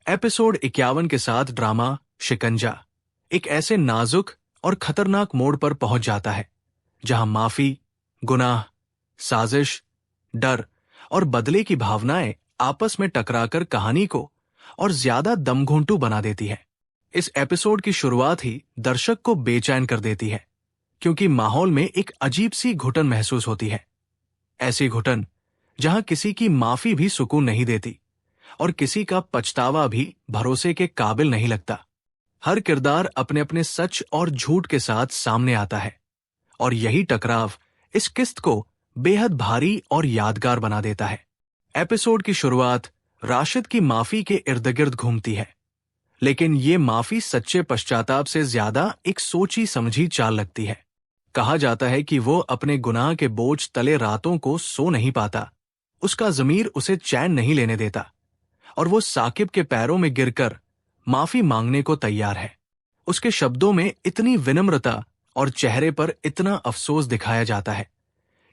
Episode 51 के साथ drama शिकंजा एक ऐसे नाजुक और खतरनाक मोड़ पर पहुंच जाता है जहां माफी, गुनाह, साजिश, डर और बदले की भावनाएं आपस में टकराकर कहानी को और ज्यादा दमघुंटू बना देती है। इस एपिसोड की शुरुआत ही दर्शक को बेचैन कर देती है क्योंकि माहौल में एक अजीब सी घुटन महसूस होती है। ऐसी घुटन जहां किसी की माफी भी सुकून नहीं देती और किसी का पछतावा भी भरोसे के काबिल नहीं लगता। हर किरदार अपने अपने सच और झूठ के साथ सामने आता है और यही टकराव इस किस्त को बेहद भारी और यादगार बना देता है। एपिसोड की शुरुआत राशिद की माफी के इर्द गिर्द घूमती है, लेकिन ये माफी सच्चे पश्चाताप से ज्यादा एक सोची समझी चाल लगती है। कहा जाता है कि वो अपने गुनाह के बोझ तले रातों को सो नहीं पाता, उसका ज़मीर उसे चैन नहीं लेने देता और वो साकिब के पैरों में गिरकर माफी मांगने को तैयार है। उसके शब्दों में इतनी विनम्रता और चेहरे पर इतना अफसोस दिखाया जाता है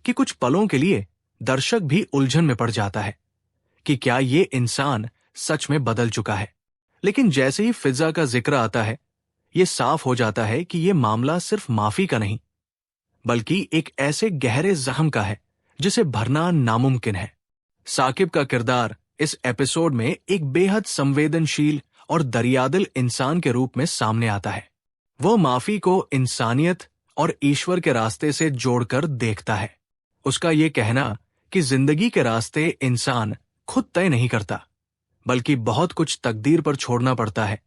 कि कुछ पलों के लिए दर्शक भी उलझन में पड़ जाता है कि क्या ये इंसान सच में बदल चुका है। लेकिन जैसे ही फिजा का जिक्र आता है, ये साफ हो जाता है कि ये मामला सिर्फ माफी का नहीं बल्कि एक ऐसे गहरे जख्म का है जिसे भरना नामुमकिन है। साकिब का किरदार इस एपिसोड में एक बेहद संवेदनशील और दरियादिल इंसान के रूप में सामने आता है। वो माफी को इंसानियत और ईश्वर के रास्ते से जोड़कर देखता है। उसका ये कहना कि जिंदगी के रास्ते इंसान खुद तय नहीं करता बल्कि बहुत कुछ तकदीर पर छोड़ना पड़ता है,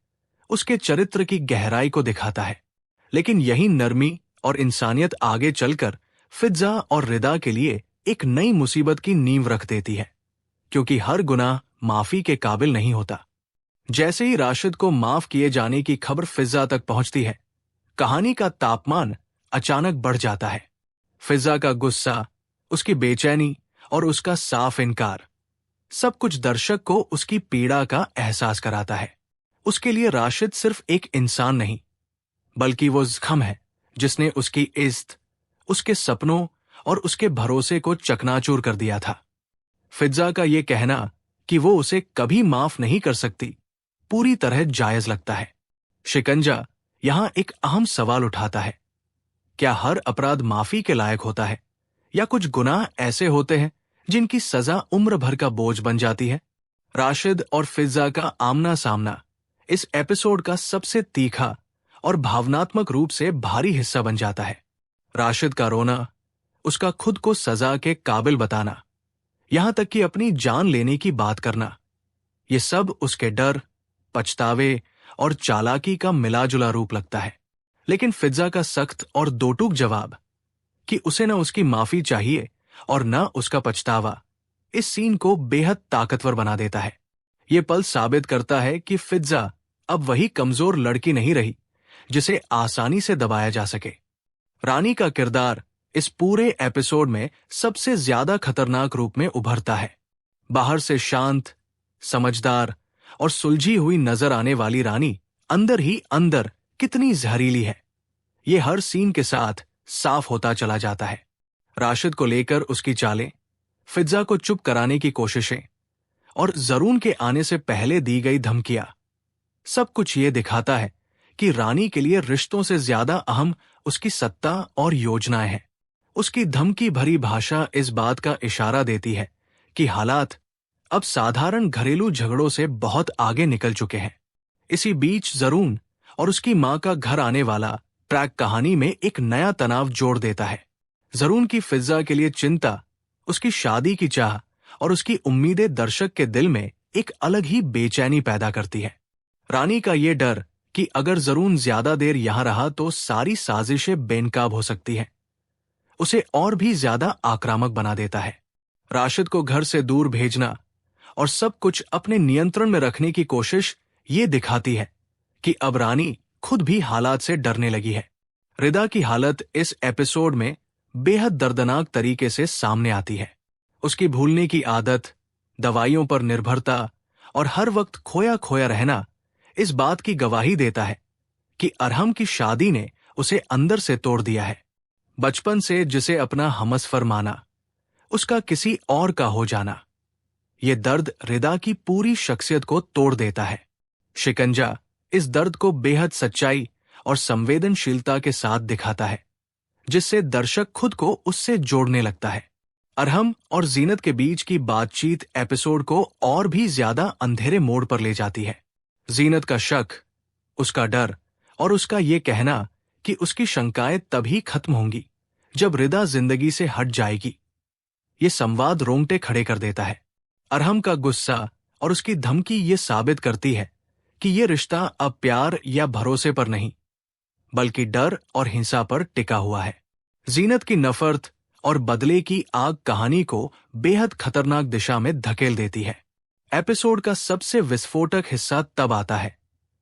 उसके चरित्र की गहराई को दिखाता है। लेकिन यही नरमी और इंसानियत आगे चलकर फिजा और रिदा के लिए एक नई मुसीबत की नींव रख देती है, क्योंकि हर गुनाह माफी के काबिल नहीं होता। जैसे ही राशिद को माफ किए जाने की खबर फिजा तक पहुंचती है, कहानी का तापमान अचानक बढ़ जाता है। फिजा का गुस्सा, उसकी बेचैनी और उसका साफ इनकार, सब कुछ दर्शक को उसकी पीड़ा का एहसास कराता है। उसके लिए राशिद सिर्फ एक इंसान नहीं बल्कि वो जख्म है जिसने उसकी इज्जत, उसके सपनों और उसके भरोसे को चकनाचूर कर दिया था। फिजा का ये कहना कि वो उसे कभी माफ नहीं कर सकती पूरी तरह जायज लगता है। शिकंजा यहां एक अहम सवाल उठाता है, क्या हर अपराध माफी के लायक होता है या कुछ गुनाह ऐसे होते हैं जिनकी सजा उम्र भर का बोझ बन जाती है। राशिद और फिजा का आमना सामना इस एपिसोड का सबसे तीखा और भावनात्मक रूप से भारी हिस्सा बन जाता है। राशिद का रोना, उसका खुद को सजा के काबिल बताना, यहां तक कि अपनी जान लेने की बात करना, ये सब उसके डर, पछतावे और चालाकी का मिलाजुला रूप लगता है। लेकिन फिजा का सख्त और दोटूक जवाब कि उसे न उसकी माफी चाहिए और न उसका पछतावा, इस सीन को बेहद ताकतवर बना देता है। ये पल साबित करता है कि फिजा अब वही कमजोर लड़की नहीं रही जिसे आसानी से दबाया जा सके। रानी का किरदार इस पूरे एपिसोड में सबसे ज्यादा खतरनाक रूप में उभरता है। बाहर से शांत, समझदार और सुलझी हुई नजर आने वाली रानी अंदर ही अंदर कितनी जहरीली है, ये हर सीन के साथ साफ होता चला जाता है। राशिद को लेकर उसकी चालें, फिजा को चुप कराने की कोशिशें और जरून के आने से पहले दी गई धमकियां, सब कुछ ये दिखाता है कि रानी के लिए रिश्तों से ज्यादा अहम उसकी सत्ता और योजनाएं हैं। उसकी धमकी भरी भाषा इस बात का इशारा देती है कि हालात अब साधारण घरेलू झगड़ों से बहुत आगे निकल चुके हैं। इसी बीच जरून और उसकी मां का घर आने वाला ट्रैक कहानी में एक नया तनाव जोड़ देता है। जरून की फिजा के लिए चिंता, उसकी शादी की चाह और उसकी उम्मीदें दर्शक के दिल में एक अलग ही बेचैनी पैदा करती है। रानी का ये डर कि अगर जरून ज्यादा देर यहां रहा तो सारी साजिशें बेनकाब हो सकती हैं, उसे और भी ज्यादा आक्रामक बना देता है। राशिद को घर से दूर भेजना और सब कुछ अपने नियंत्रण में रखने की कोशिश ये दिखाती है कि अब रानी खुद भी हालात से डरने लगी है। रिदा की हालत इस एपिसोड में बेहद दर्दनाक तरीके से सामने आती है। उसकी भूलने की आदत, दवाइयों पर निर्भरता और हर वक्त खोया खोया रहना इस बात की गवाही देता है कि अरहम की शादी ने उसे अंदर से तोड़ दिया है। बचपन से जिसे अपना हमसफर माना, उसका किसी और का हो जाना, ये दर्द रिदा की पूरी शख्सियत को तोड़ देता है। शिकंजा इस दर्द को बेहद सच्चाई और संवेदनशीलता के साथ दिखाता है, जिससे दर्शक खुद को उससे जोड़ने लगता है। अरहम और जीनत के बीच की बातचीत एपिसोड को और भी ज्यादा अंधेरे मोड़ पर ले जाती है। जीनत का शक, उसका डर और उसका ये कहना कि उसकी शंकाएं तभी खत्म होंगी जब रिदा जिंदगी से हट जाएगी, ये संवाद रोंगटे खड़े कर देता है। अरहम का गुस्सा और उसकी धमकी ये साबित करती है कि ये रिश्ता अब प्यार या भरोसे पर नहीं, बल्कि डर और हिंसा पर टिका हुआ है। जीनत की नफरत और बदले की आग कहानी को बेहद खतरनाक दिशा में धकेल देती है। एपिसोड का सबसे विस्फोटक हिस्सा तब आता है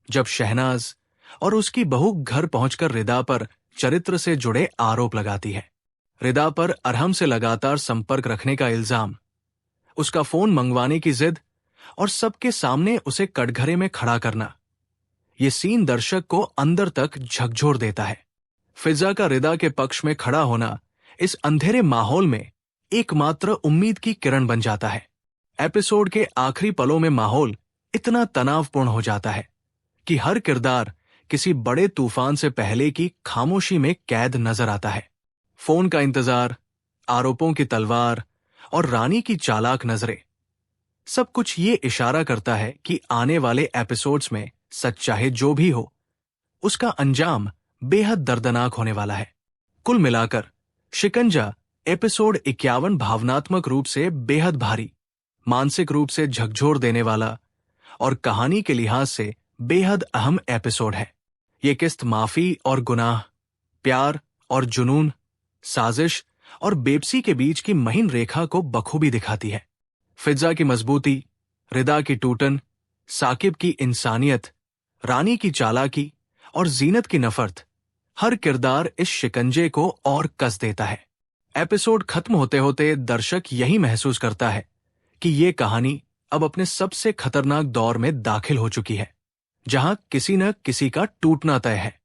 जब शहनाज और उसकी बहू घर पहुंचकर रिदा पर चरित्र से जुड़े आरोप लगाती है। रिदा पर अरहम से लगातार संपर्क रखने का इल्जाम, उसका फोन मंगवाने की जिद और सबके सामने उसे कटघरे में खड़ा करना, ये सीन दर्शक को अंदर तक झकझोर देता है। फिजा का रिदा के पक्ष में खड़ा होना इस अंधेरे माहौल में एकमात्र उम्मीद की किरण बन जाता है। एपिसोड के आखिरी पलों में माहौल इतना तनावपूर्ण हो जाता है कि हर किरदार किसी बड़े तूफान से पहले की खामोशी में कैद नजर आता है। फोन का इंतजार, आरोपों की तलवार और रानी की चालाक नजरें, सब कुछ ये इशारा करता है कि आने वाले एपिसोड्स में सच चाहे जो भी हो, उसका अंजाम बेहद दर्दनाक होने वाला है। कुल मिलाकर शिकंजा एपिसोड 51 भावनात्मक रूप से बेहद भारी, मानसिक रूप से झकझोर देने वाला और कहानी के लिहाज से बेहद अहम एपिसोड है। ये किस्त माफी और गुनाह, प्यार और जुनून, साजिश और बेबसी के बीच की महीन रेखा को बखूबी दिखाती है। फिजा की मजबूती, रिदा की टूटन, साकिब की इंसानियत, रानी की चालाकी और जीनत की नफरत, हर किरदार इस शिकंजे को और कस देता है। एपिसोड खत्म होते होते दर्शक यही महसूस करता है कि ये कहानी अब अपने सबसे खतरनाक दौर में दाखिल हो चुकी है, जहां किसी न किसी का टूटना तय है।